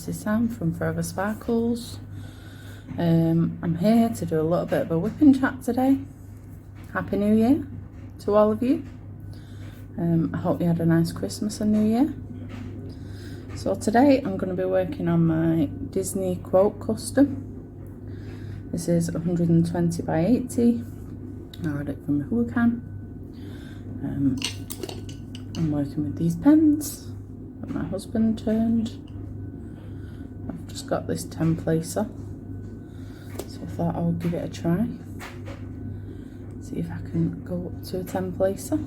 this is Sam from Forever Sparkles. I'm here to do a little bit of a Wip and Chat today. Happy New Year to all of you. I hope you had a nice Christmas and New Year. So today I'm going to be working on my Disney quote custom. This is 120 by 80. I ordered it from Hawkeye. I'm working with these pens that my husband turned. I've just got this 10 placer, so I thought I would give it a try. See if I can go up to a 10 placer,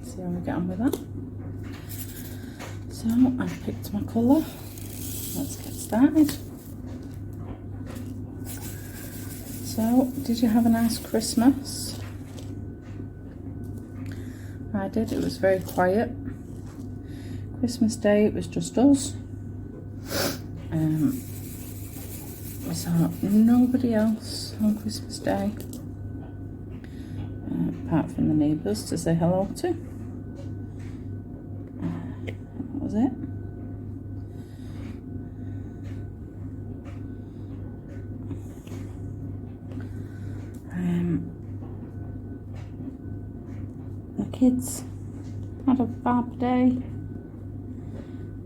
see how we get on with that. So I've picked my colour, let's get started. So, did you have a nice Christmas? I did, it was very quiet. Christmas Day, it was just us. We saw nobody else on Christmas Day, apart from the neighbours to say hello to. That was it. The kids had a bad day.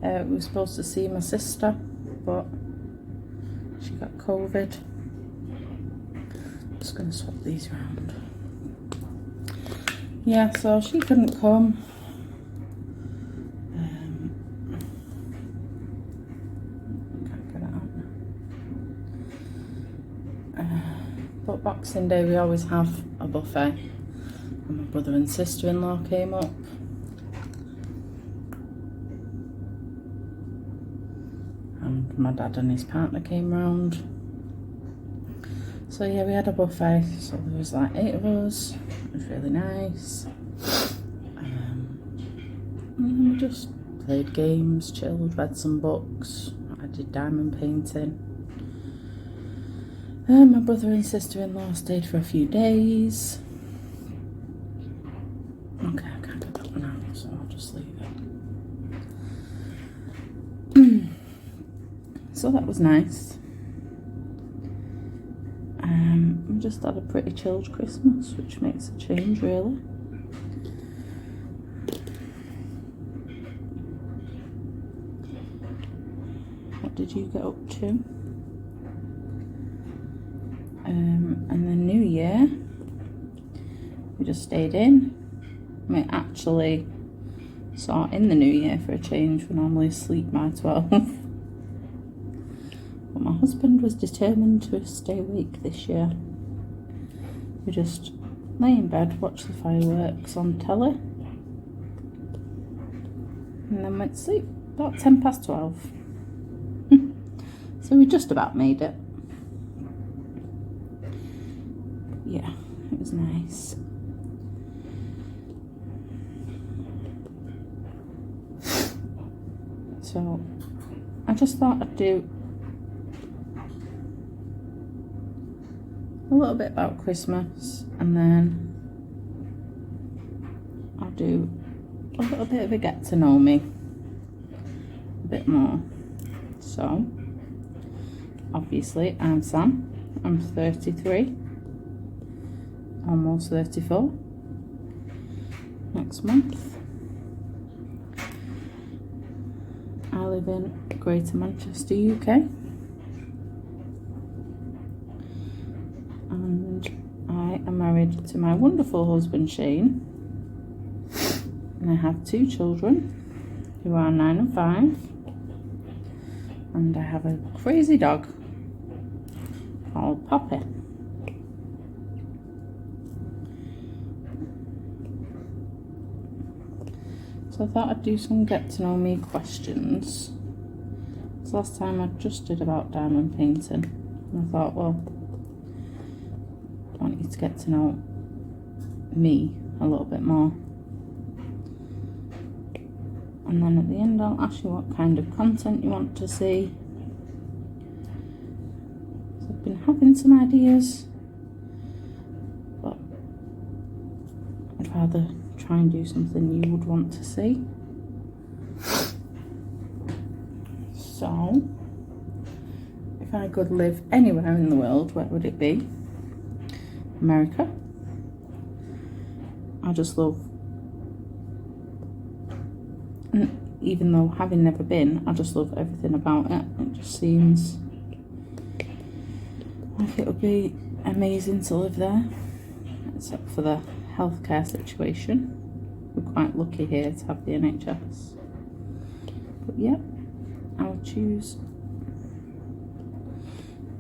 We were supposed to see my sister, but she got COVID. I'm just going to swap these around. Yeah, so she couldn't come. Can't get it out now. But Boxing Day we always have a buffet. And my brother and sister-in-law came up. And my dad and his partner came round. So yeah, we had a buffet. So there was like 8 of us. It was really nice. And then we just played games, chilled, read some books. I did diamond painting. My brother and sister-in-law stayed for a few days. Okay, I can't get that one out, so I'll just leave it. So that was nice. We just had a pretty chilled Christmas, which makes a change, really. What did you get up to? And then New Year, we just stayed in. We actually saw in the New Year for a change. We normally sleep by 12. But my husband was determined to stay awake this year. We just lay in bed, watch the fireworks on telly, and then went to sleep about 10 past 12. So we just about made it. Yeah, it was nice. So I just thought I'd do a little bit about Christmas, and then I'll do a little bit of a get to know me a bit more. So obviously I'm Sam, I'm 33, almost 34 next month. I live in Greater Manchester, UK. And I am married to my wonderful husband Shane, and I have 2 children who are 9 and 5, and I have a crazy dog called Poppy. So I thought I'd do some get to know me questions. So last time I just did about diamond painting, and I thought, well, I want you to get to know me a little bit more. And then at the end I'll ask you what kind of content you want to see. So I've been having some ideas, but I'd rather try and do something you would want to see. So I could live anywhere in the world, where would it be? America. I just love, and even though having never been, I just love everything about it. It just seems like it would be amazing to live there, except for the healthcare situation. We're quite lucky here to have the NHS. But yeah, I would choose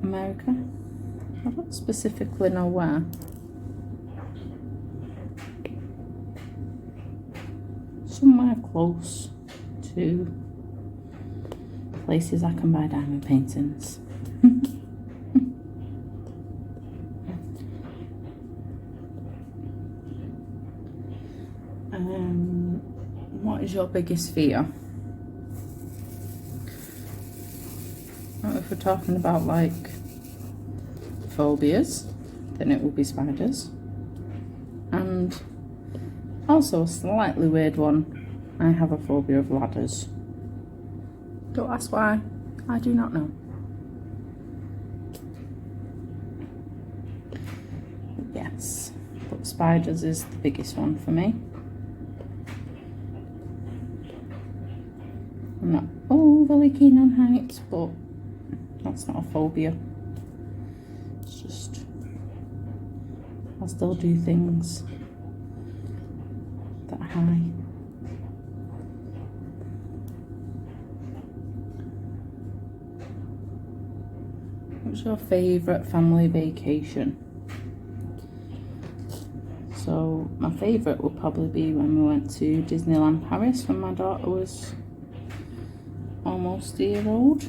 America. I don't specifically know where. Somewhere close to places I can buy diamond paintings. What is your biggest fear? If we're talking about like phobias, then it will be spiders. And also a slightly weird one, I have a phobia of ladders. Don't ask why, I do not know. Yes, but spiders is the biggest one for me. I'm not overly keen on heights, but that's not a phobia. It's just, I'll still do things that are high. What's your favourite family vacation? So my favourite would probably be when we went to Disneyland Paris when my daughter was almost a year old.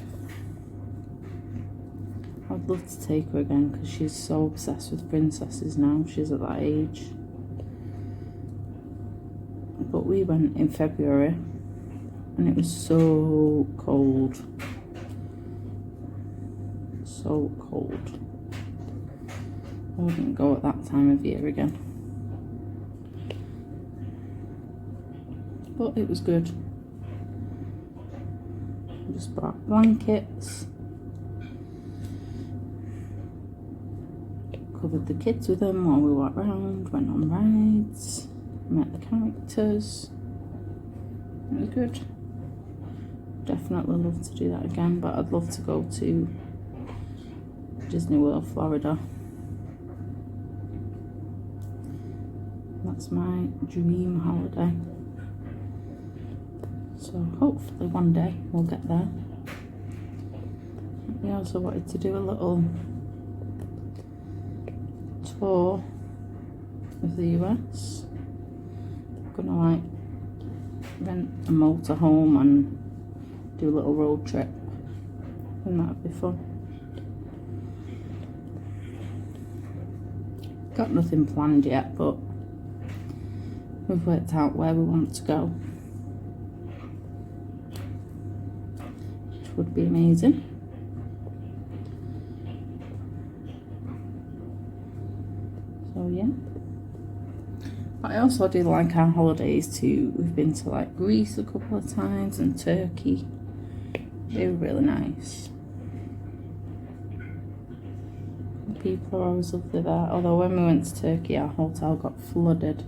I'd love to take her again because she's so obsessed with princesses now. She's at that age. But we went in February and it was so cold. So cold. I wouldn't go at that time of year again. But it was good. I just brought blankets. Covered the kids with them while we walked around, went on rides, met the characters. It was good. Definitely love to do that again, but I'd love to go to Disney World, Florida. That's my dream holiday. So hopefully one day we'll get there. We also wanted to do a little tour of the US. Gonna like rent a motorhome and do a little road trip, and that'd be fun. Got nothing planned yet, but we've worked out where we want to go, which would be amazing. So yeah, but I also do like our holidays too. We've been to like Greece a couple of times and Turkey. They were really nice. The people are always lovely there. Although when we went to Turkey, our hotel got flooded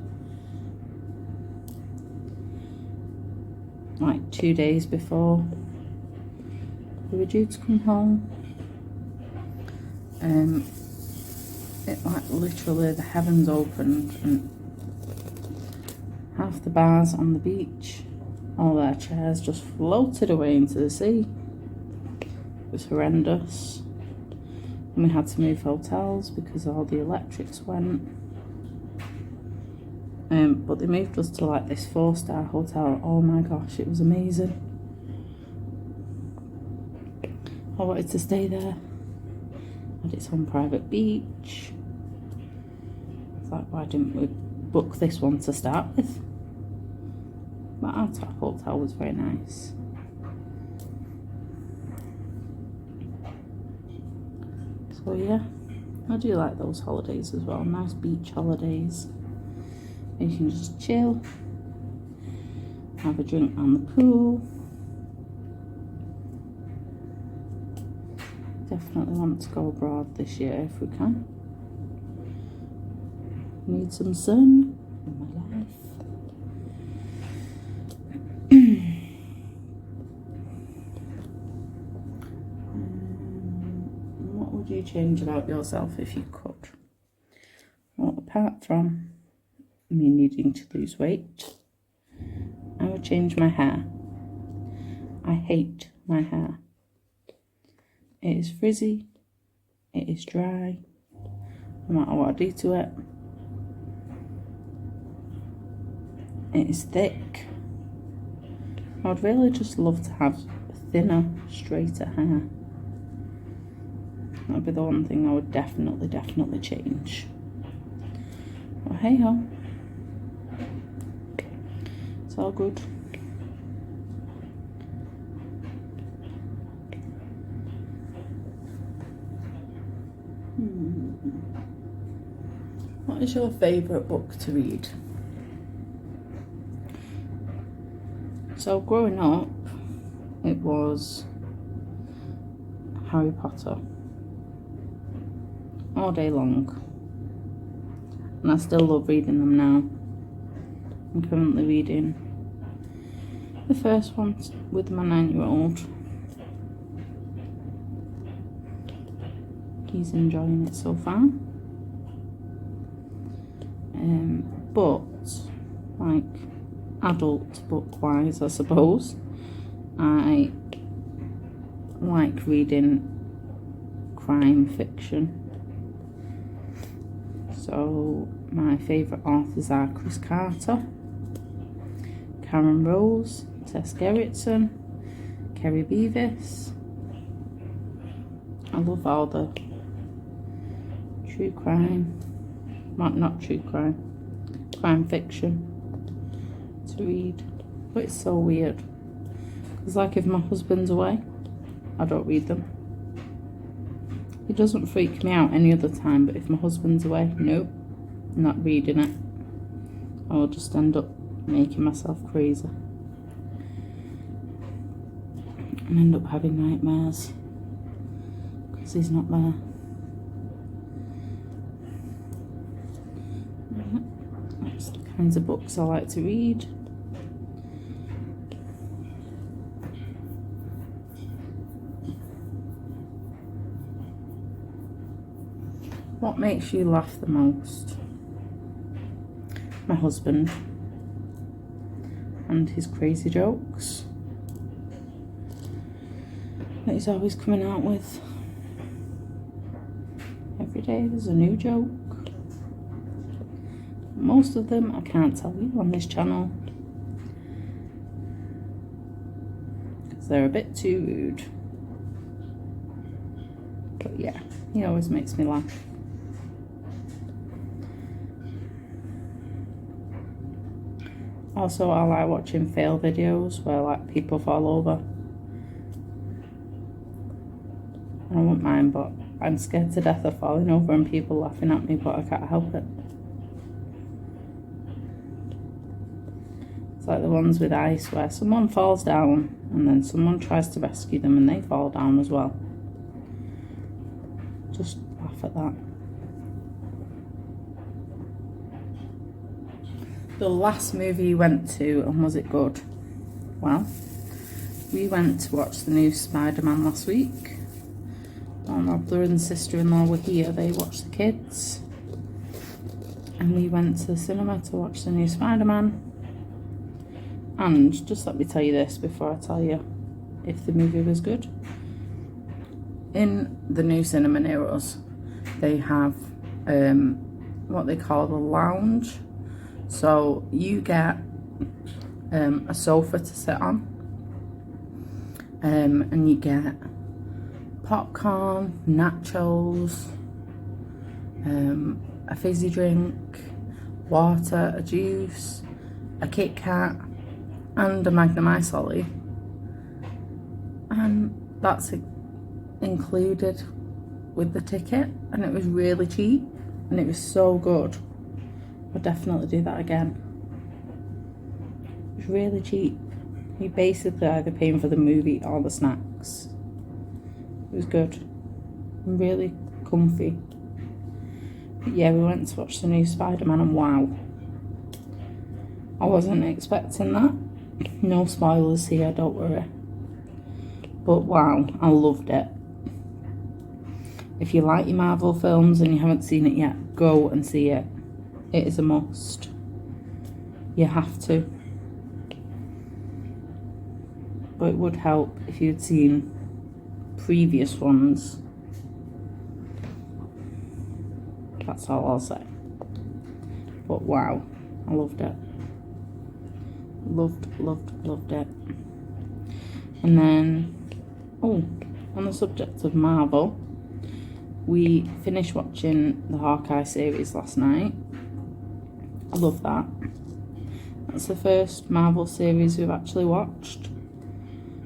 like 2 days before we were due to come home. It like literally the heavens opened and half the bars on the beach, all their chairs just floated away into the sea. It was horrendous. And we had to move hotels because all the electrics went. But they moved us to like this 4-star hotel. Oh my gosh, it was amazing. I wanted to stay there. Had its own private beach. It's like, why didn't we book this one to start with? But our top hotel was very nice. So yeah, I do like those holidays as well. Nice beach holidays. You can just chill, have a drink on the pool, Definitely want to go abroad this year if we can. Need some sun in my life. What would you change about yourself if you could? Well, apart from me needing to lose weight, I would change my hair. I hate my hair. It is frizzy, it is dry, no matter what I do to it. It is thick. I would really just love to have thinner, straighter hair. That would be the one thing I would definitely change. But hey ho, it's all good. What is your favourite book to read? So growing up, it was Harry Potter all day long, and I still love reading them now. I'm currently reading the first one with my 9-year-old. He's enjoying it so far. But like adult book wise, I suppose, I like reading crime fiction. So my favourite authors are Chris Carter, Karen Rose, Tess Gerritsen, Kerry Beavis. I love all the true crime, not true crime, crime fiction to read. But it's so weird, because like if my husband's away, I don't read them. It doesn't freak me out any other time, but if my husband's away, nope, not reading it. I will just end up making myself crazy and end up having nightmares because he's not there. That's the kinds of books I like to read. What makes you laugh the most? My husband and his crazy jokes that he's always coming out with. Every day there's a new joke. Most of them I can't tell you on this channel because they're a bit too rude. But yeah, he always makes me laugh. Also, I like watching fail videos where like people fall over. I wouldn't mind, but I'm scared to death of falling over and people laughing at me, but I can't help it. It's like the ones with ice where someone falls down and then someone tries to rescue them and they fall down as well. Just laugh at that. The last movie you went to, and was it good? Well, we went to watch the new Spider-Man last week. While my brother and sister-in-law were here, they watched the kids. And we went to the cinema to watch the new Spider-Man. And just let me tell you this before I tell you if the movie was good. In the new cinema near us, they have what they call the lounge. So you get a sofa to sit on, and you get popcorn, nachos, a fizzy drink, water, a juice, a Kit Kat, and a Magnum Ice Lolly, and that's included with the ticket, and it was really cheap and it was so good. I'd definitely do that again. It was really cheap. You basically either paying for the movie or the snacks. It was good. really comfy. But yeah, we went to watch the new Spider-Man, and wow, I wasn't expecting that. No spoilers here, don't worry. But wow, I loved it. If you like your Marvel films and you haven't seen it yet, go and see it. It is a must. You have to. But it would help if you'd seen previous ones. That's all I'll say. But wow, I loved it. Loved it. And then, on the subject of Marvel, we finished watching the Hawkeye series last night. I love that. That's the first Marvel series we've actually watched.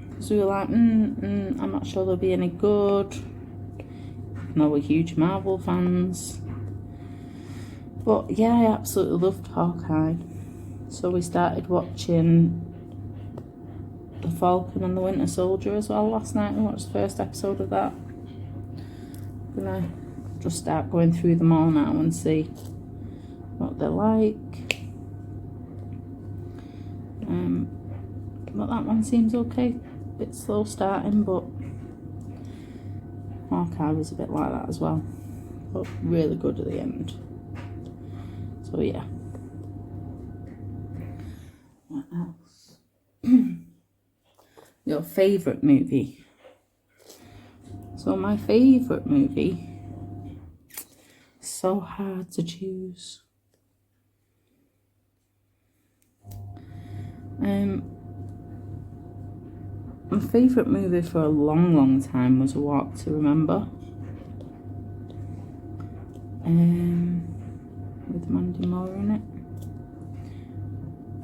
Because we were like, I'm not sure they'll be any good. No, we're huge Marvel fans. But yeah, I absolutely loved Hawkeye. So we started watching The Falcon and the Winter Soldier as well last night. We watched the first episode of that. I'm gonna just start going through them all now and see what they're like. But that one seems okay. A bit slow starting, but Hawkeye was a bit like that as well. But really good at the end. So yeah. What else? Your favourite movie? So my favourite movie, so hard to choose. My favourite movie for a long time was A Walk to Remember. With Mandy Moore in it.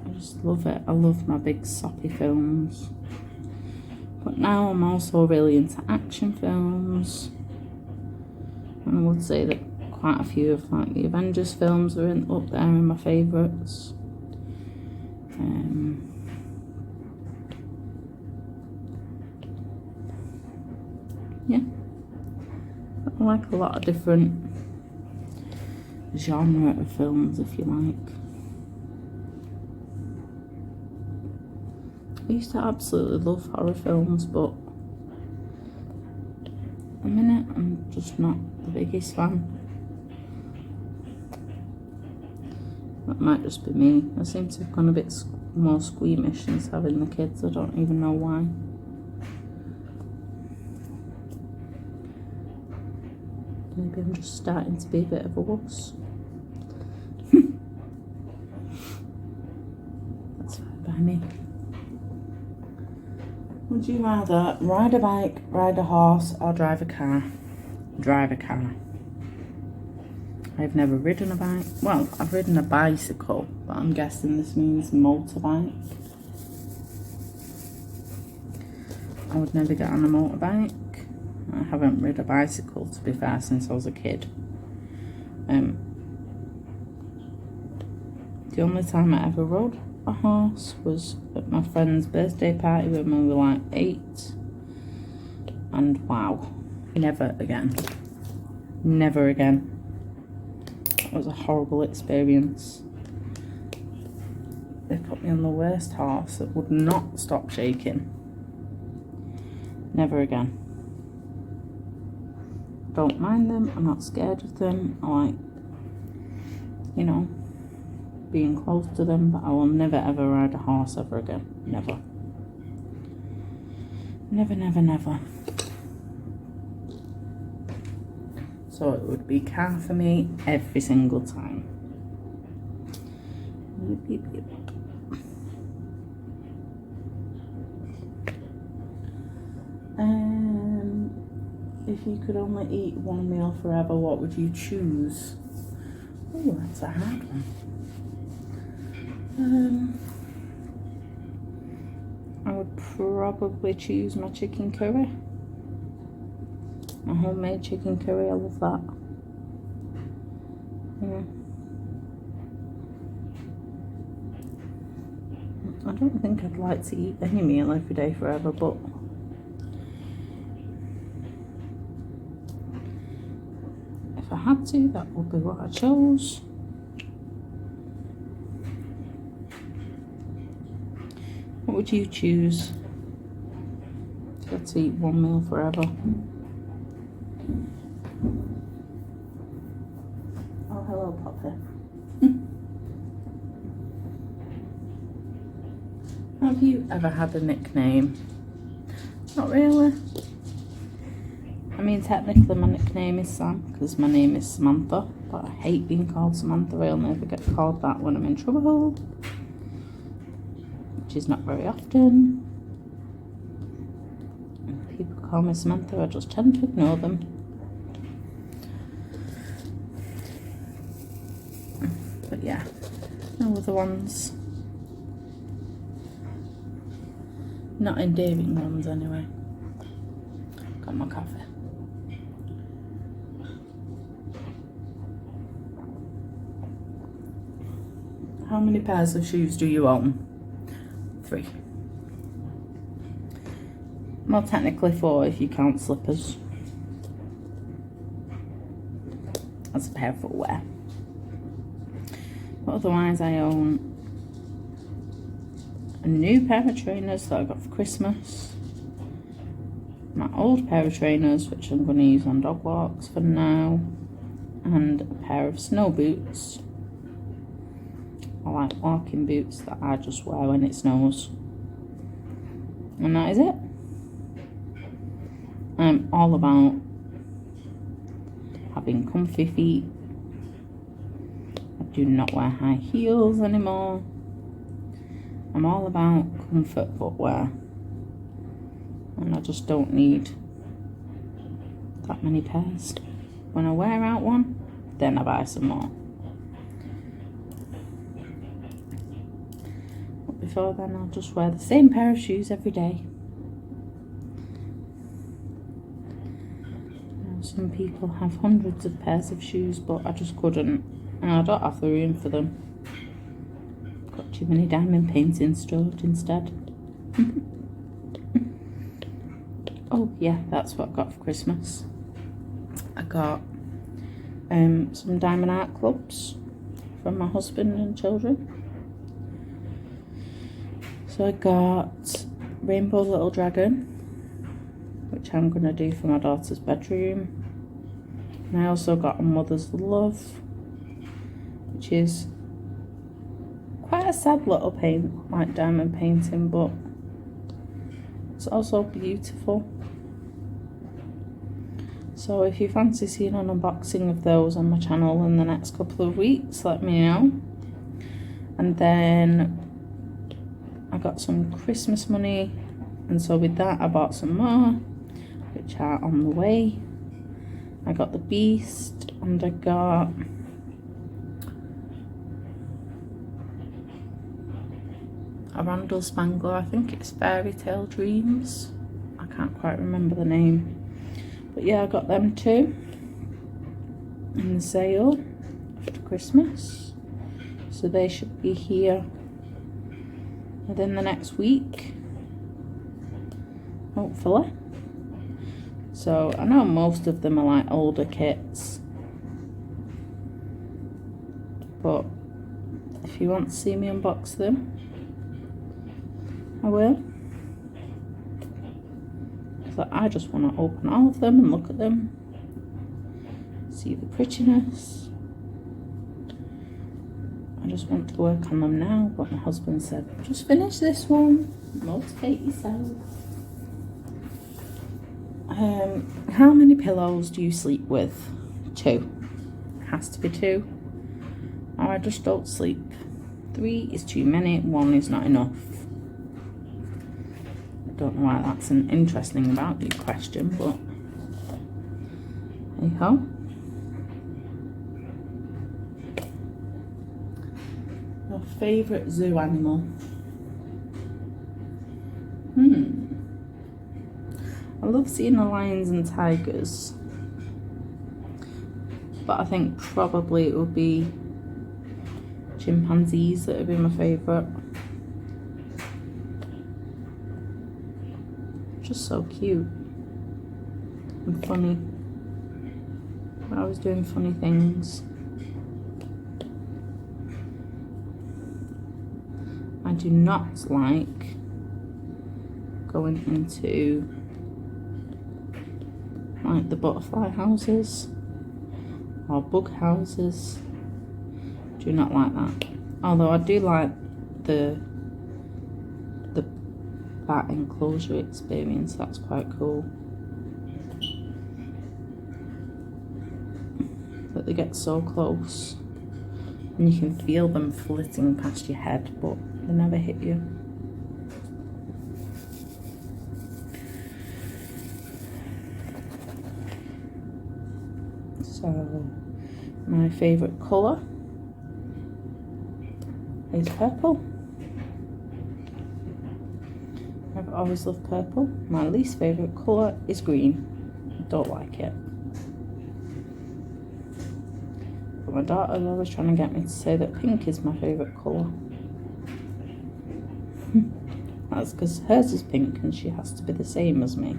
I just love it. I love my big soppy films. But now I'm also really into action films. And I would say that quite a few of like the Avengers films are up there in my favourites. Yeah. I like a lot of different genre of films, if you like. I used to absolutely love horror films, but at the minute I'm just not the biggest fan. That might just be me. I seem to have gone a bit more squeamish since having the kids. I don't even know why. Maybe I'm just starting to be a bit of a wuss. That's fine by me. Would you rather ride a bike, ride a horse, or drive a car? Drive a car. I've never ridden a bike. Well, I've ridden a bicycle, but I'm guessing this means motorbike. I would never get on a motorbike. I haven't ridden a bicycle, to be fair, since I was a kid. The only time I ever rode a horse was at my friend's birthday party when we were like 8. And wow, never again. Never again. It was a horrible experience. They put me on the worst horse that would not stop shaking. Never again. Don't mind them, I'm not scared of them. I like, you know, being close to them, but I will never ever ride a horse ever again. Never. Never. So it would be car for me every single time. Yep. If you could only eat one meal forever, what would you choose? Oh, that's a hard one. I would probably choose my chicken curry. My homemade chicken curry, I love that. Yeah. I don't think I'd like to eat any meal every day forever, but if I had to, that would be what I chose. What would you choose? If you had to eat one meal forever. Oh, hello, Poppy. Have you ever had a nickname? Not really. I mean, technically my nickname is Sam because my name is Samantha, but I hate being called Samantha. I'll never get called that when I'm in trouble, which is not very often. If people call me Samantha, I just tend to ignore them. But yeah, no other ones. Not endearing ones anyway. Got my coffee. How many pairs of shoes do you own? 3. Well, technically 4 if you count slippers as a pair of footwear. But otherwise I own a new pair of trainers that I got for Christmas, my old pair of trainers which I'm going to use on dog walks for now, and a pair of snow boots. I like walking boots that I just wear when it snows. And that is it. I'm all about having comfy feet. I do not wear high heels anymore. I'm all about comfort footwear. And I just don't need that many pairs. When I wear out one, then I buy some more. But before then, I'll just wear the same pair of shoes every day. Some people have hundreds of pairs of shoes, but I just couldn't. And I don't have the room for them. Got too many diamond paintings stored instead. Oh yeah, that's what I got for Christmas. I got some diamond art clubs from my husband and children. So I got Rainbow Little Dragon, which I'm going to do for my daughter's bedroom. And I also got a Mother's Love, which is quite a sad little paint, like diamond painting, but it's also beautiful. So if you fancy seeing an unboxing of those on my channel in the next couple of weeks, let me know. And then I got some Christmas money, and so with that I bought some more, which are on the way. I got the Beast, and I got a Randall Spangler, I think it's Fairy Tale Dreams. I can't quite remember the name. But yeah, I got them too in the sale after Christmas. So they should be here within the next week, hopefully. So I know most of them are like older kits, but if you want to see me unbox them, I will. So I just want to open all of them and look at them, see the prettiness. I just want to work on them now, but my husband said, just finish this one, motivate yourself. How many pillows do you sleep with? 2. It has to be 2, or I just don't sleep. 3 is too many, 1 is not enough. I don't know why that's an interesting about you question, but hey ho. Your favourite zoo animal? I love seeing the lions and tigers, but I think probably it would be chimpanzees that would be my favourite. Just so cute and funny. I was doing funny things. I do not like going into like the butterfly houses or bug houses. Do not like that. Although I do like the bat enclosure experience. That's quite cool. But they get so close and you can feel them flitting past your head, but they never hit you. So my favourite colour is purple. I've always loved purple. My least favourite colour is green. I don't like it. But my daughter's always trying to get me to say that pink is my favourite colour. That's because hers is pink and she has to be the same as me.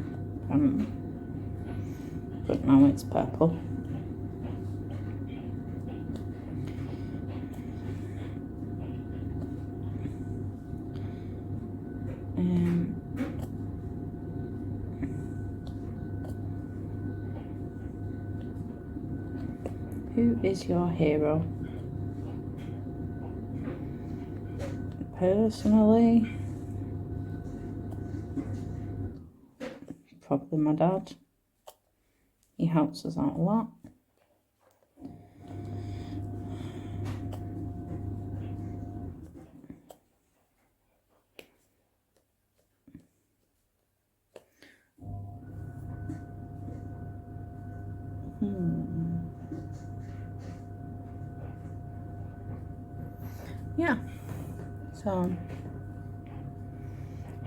But now it's purple. Who is your hero? Personally, probably my dad. He helps us out a lot. Yeah, so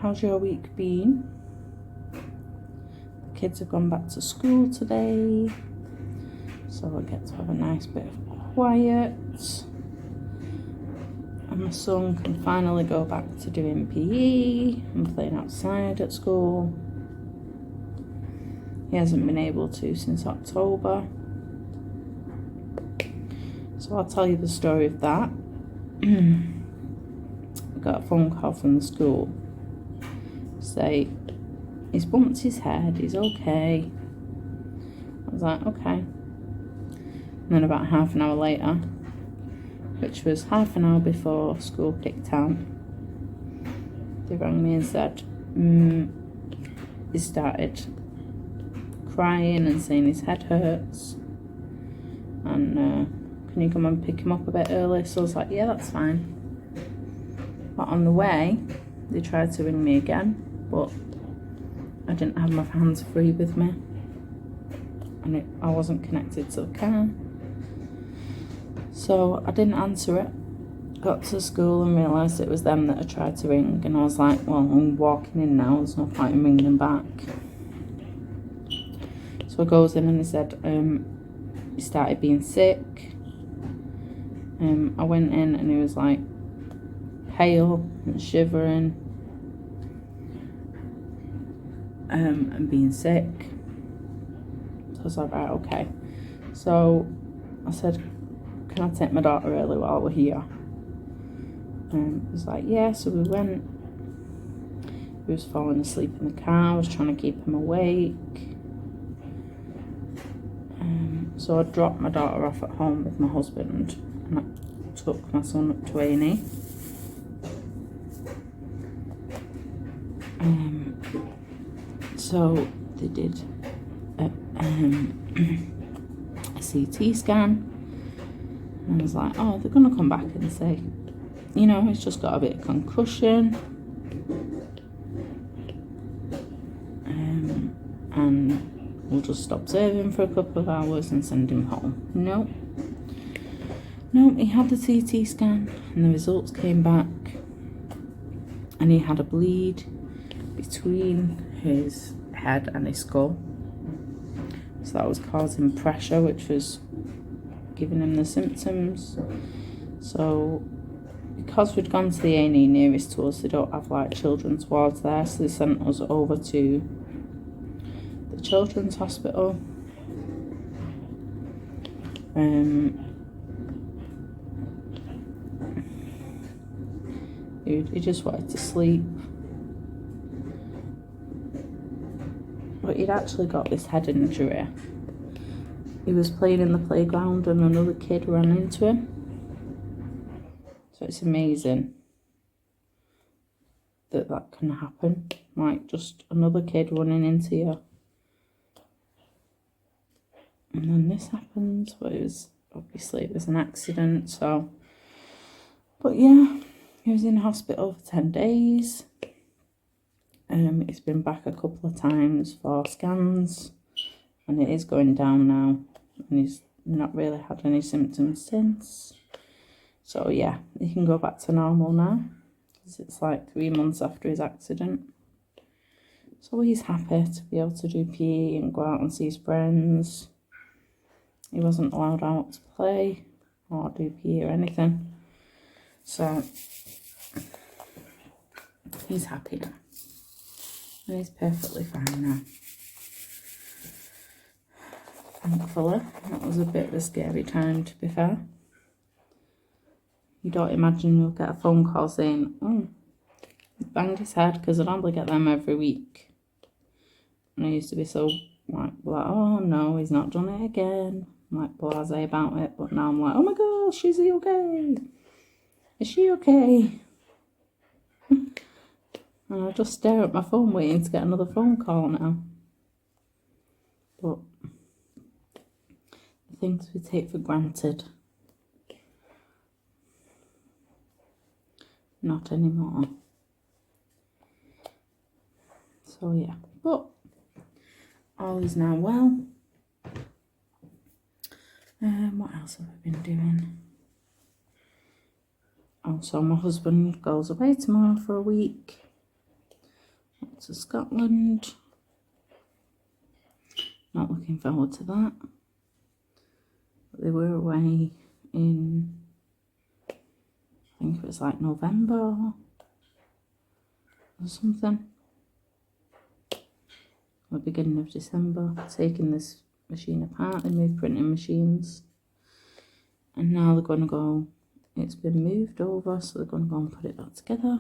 how's your week been? The kids have gone back to school today, so I get to have a nice bit of quiet, and my son can finally go back to doing PE and playing outside at school. He hasn't been able to since October, so I'll tell you the story of that. I got a phone call from the school say he's bumped his head, he's okay. I was like, okay. And then about half an hour later, which was half an hour before school kicked out, they rang me and said he started crying and saying his head hurts, and can you come and pick him up a bit early? So I was like, yeah, that's fine. But on the way, they tried to ring me again, but I didn't have my hands free with me, and I wasn't connected to the car. So I didn't answer it. Got to school and realised it was them that had tried to ring, and I was like, well, I'm walking in now, there's no point in ringing them back. So I goes in and he said he started being sick. I went in and he was like pale and shivering and being sick. So I was like, right, okay. So I said, can I take my daughter early while we're here? He was like, yeah. So we went. He was falling asleep in the car. I was trying to keep him awake. So I dropped my daughter off at home with my husband, and I took my son up to A&E. So they did a CT scan, and I was like, oh, they're going to come back and say, you know, he's just got a bit of concussion, and we'll just observe him for a couple of hours and send him home. No, he had the CT scan and the results came back, and he had a bleed between his head and his skull. So that was causing pressure, which was giving him the symptoms. So because we'd gone to the A&E nearest to us, they don't have like children's wards there, so they sent us over to the children's hospital. He just wanted to sleep. But he'd actually got this head injury. He was playing in the playground and another kid ran into him. So it's amazing that can happen. Like, just another kid running into you. And then this happens. But it was an accident, so. But yeah, he was in hospital for 10 days. He's been back a couple of times for scans. And it is going down now. And he's not really had any symptoms since. So yeah, he can go back to normal now. Because it's like 3 months after his accident. So he's happy to be able to do PE and go out and see his friends. He wasn't allowed out to play or do PE or anything. So he's happy now. And he's perfectly fine now. Thankfully, that was a bit of a scary time, to be fair. You don't imagine you'll get a phone call saying, oh, he banged his head, because I normally get them every week. And I used to be so like, oh no, he's not done it again. I'm like blasé about it, but now I'm like, oh my gosh, is he okay? Is she okay? And I just stare at my phone waiting to get another phone call now. But the things we take for granted, not anymore. So yeah, but all is now well. What else have I been doing? Also, my husband goes away tomorrow for a week to Scotland. Not looking forward to that. But they were away in, I think it was like November or something. Or beginning of December, taking this machine apart. They moved printing machines. And now they're going to go, it's been moved over, so they're going to go and put it back together.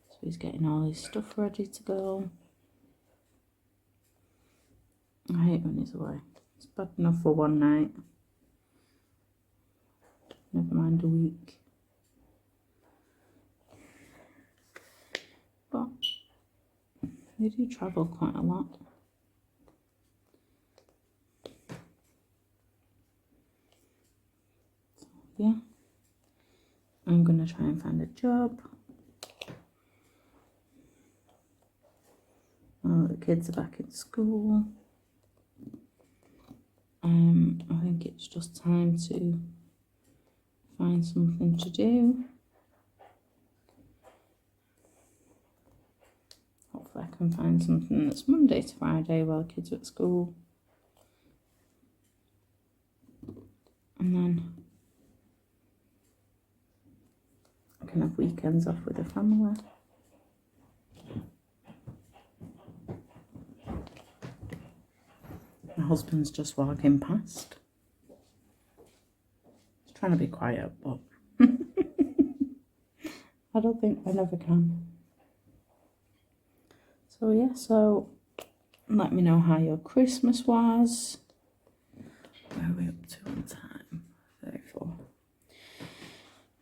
So he's getting all his stuff ready to go. I hate when he's away. It's bad enough for one night. Never mind a week. But they do travel quite a lot. So, yeah. I'm going to try and find a job. Oh, the kids are back in school. I think it's just time to find something to do. Hopefully I can find something that's Monday to Friday while the kids are at school. And then I can have weekends off with the family. My husband's just walking past. He's trying to be quiet, but I don't think I never can. So yeah, so let me know how your Christmas was. Where are we up to on time? 34.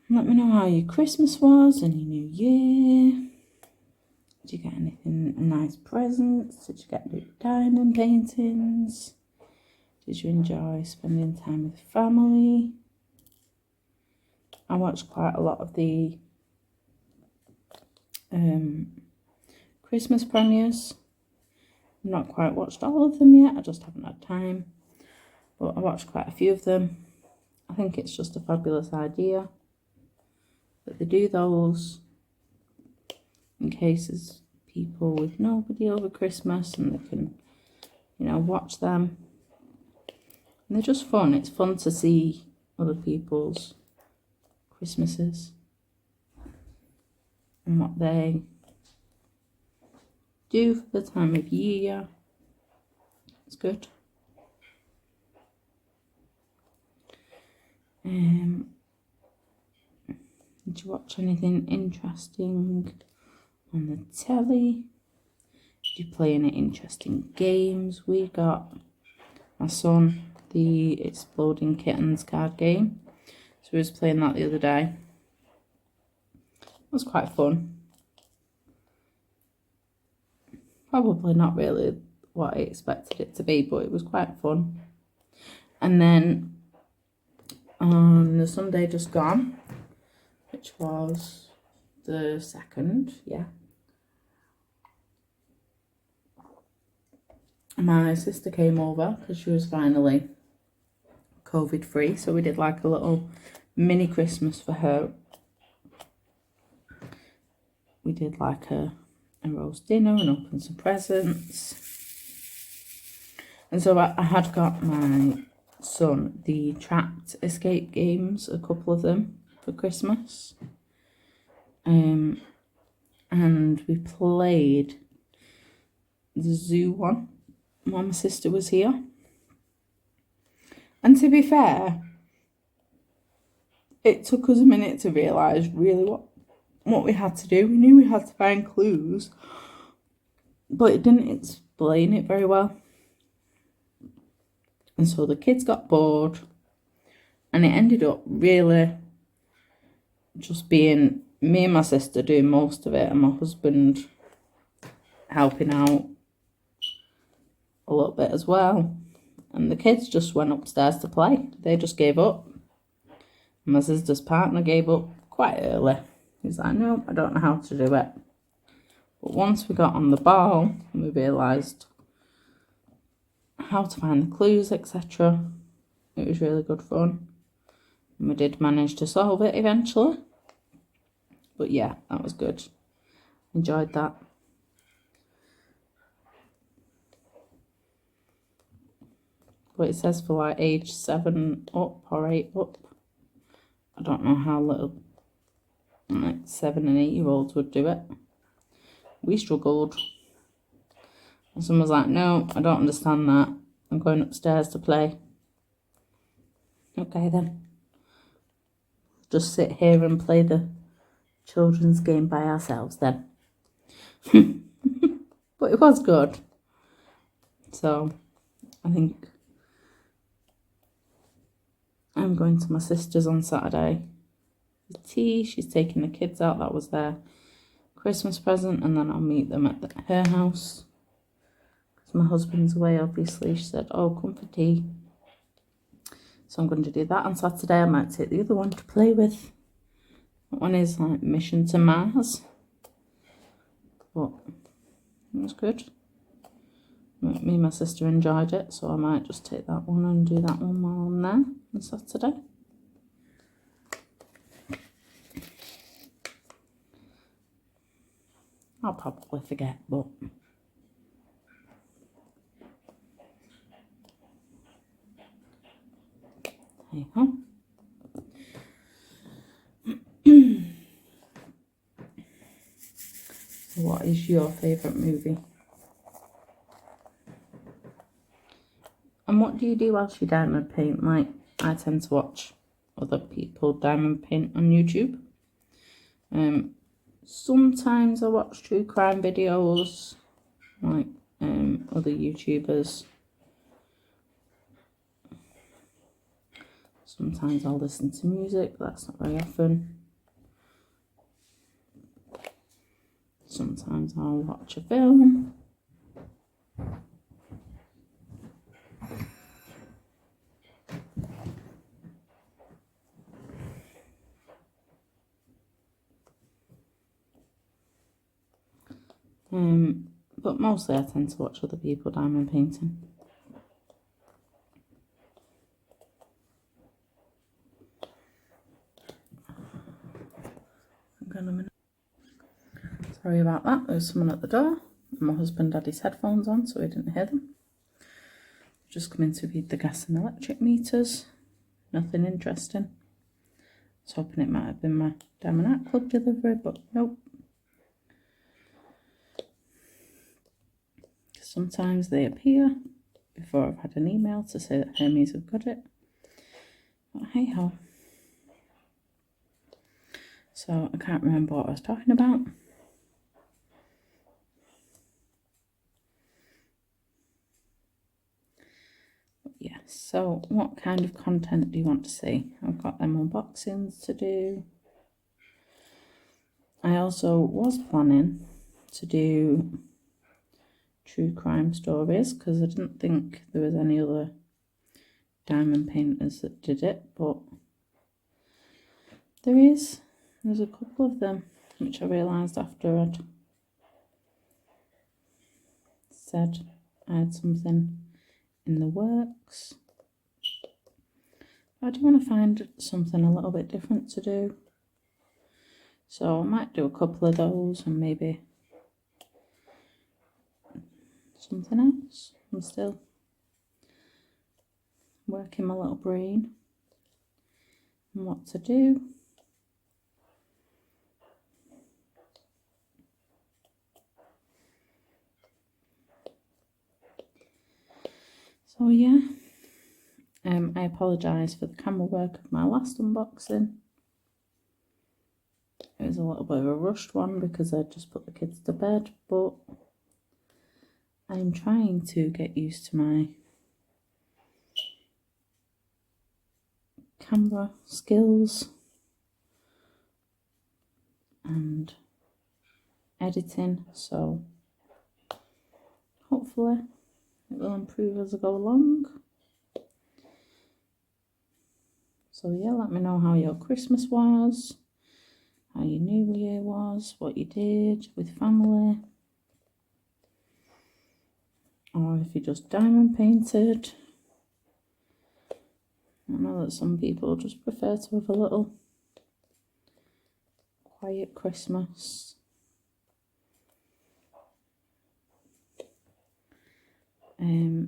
Let me know how your Christmas was and your New Year. Did you get anything, nice presents? Did you get new diamond paintings? Did you enjoy spending time with family? I watched quite a lot of the Christmas premieres. I've not quite watched all of them yet, I just haven't had time. But I watched quite a few of them. I think it's just a fabulous idea that they do those in case there's people with nobody over Christmas and they can, you know, watch them. And they're just fun. It's fun to see other people's Christmases and what they do for the time of year. It's good. Did you watch anything interesting on the telly? Did you play any interesting games? We got my son the Exploding Kittens card game. So he was playing that the other day. It was quite fun. Probably not really what I expected it to be, but it was quite fun. And then on the Sunday just gone, which was the 2nd, yeah, my sister came over because she was finally COVID free, so we did like a little mini Christmas for her. We did like a roast dinner and opened some presents. And so I had got my son the Trapped escape games, a couple of them, for Christmas. And we played the zoo one while my sister was here. And to be fair, it took us a minute to realise really what we had to do. We knew we had to find clues, but it didn't explain it very well. And so the kids got bored, and it ended up really just being me and my sister doing most of it, and my husband helping out a little bit as well. And the kids just went upstairs to play. They just gave up. My sister's partner gave up quite early. He's like, no, I don't know how to do it. But once we got on the ball, we realised how to find the clues, etc. It was really good fun. And we did manage to solve it eventually. But yeah, that was good. Enjoyed that. But it says for like age 7 up or 8 up. I don't know how little like 7 and 8-year-olds would do it. We struggled. And someone was like, no, I don't understand that. I'm going upstairs to play. Okay then. Just sit here and play the children's game by ourselves then. But it was good. So I think I'm going to my sister's on Saturday for tea. She's taking the kids out. That was their Christmas present. And then I'll meet them at her house. Because my husband's away, obviously. She said, oh, come for tea. So I'm going to do that on Saturday. I might take the other one to play with. That one is like Mission to Mars. But it was good. Me and my sister enjoyed it, so I might just take that one and do that one while I'm there on Saturday. I'll probably forget, but there you go. So what is your favourite movie? And what do you do whilst you diamond paint? Like, I tend to watch other people diamond paint on YouTube. Sometimes I watch true crime videos, like other YouTubers. Sometimes I'll listen to music, but that's not very often. Sometimes I'll watch a film. But mostly I tend to watch other people diamond painting. Sorry about that, there was someone at the door. And my husband had his headphones on, so he didn't hear them. Just come in to read the gas and electric meters. Nothing interesting. I was hoping it might have been my Diamond Art Club delivery, but nope. Sometimes they appear, before I've had an email to say that Hermes have got it. But hey ho. So I can't remember what I was talking about. But yes, so what kind of content do you want to see? I've got them unboxings to do. I also was planning to do true crime stories because I didn't think there was any other diamond painters that did it, but there's a couple of them, which I realised after I'd said I had something in the works. I do want to find something a little bit different to do, so I might do a couple of those and maybe something else. I'm still working my little brain on what to do. So yeah, I apologise for the camera work of my last unboxing. It was a little bit of a rushed one because I just put the kids to bed, but I'm trying to get used to my camera skills and editing, so hopefully it will improve as I go along. So yeah, let me know how your Christmas was, how your New Year was, what you did with family, or if you just diamond painted. I know that some people just prefer to have a little quiet Christmas.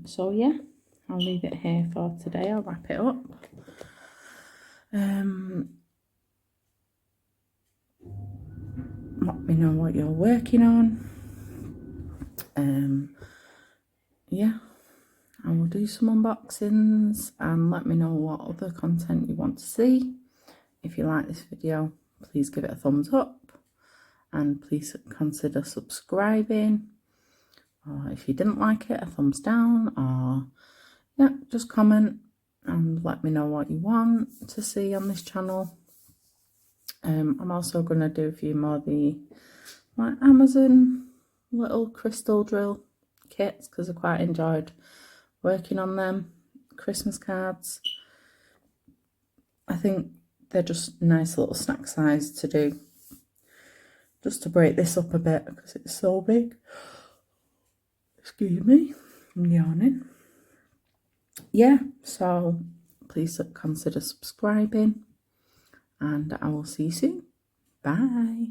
So yeah, I'll leave it here for today. I'll wrap it up. Let me know what you're working on. Yeah, I will do some unboxings and let me know what other content you want to see. If you like this video, please give it a thumbs up and please consider subscribing. Or if you didn't like it, a thumbs down, or yeah, just comment and let me know what you want to see on this channel. I'm also going to do a few more of the Amazon little crystal drill kits because I quite enjoyed working on them. Christmas cards. I think they're just nice little snack size to do. Just to break this up a bit because it's so big. Excuse me, I'm yawning. Yeah, so please consider subscribing and I will see you soon. Bye.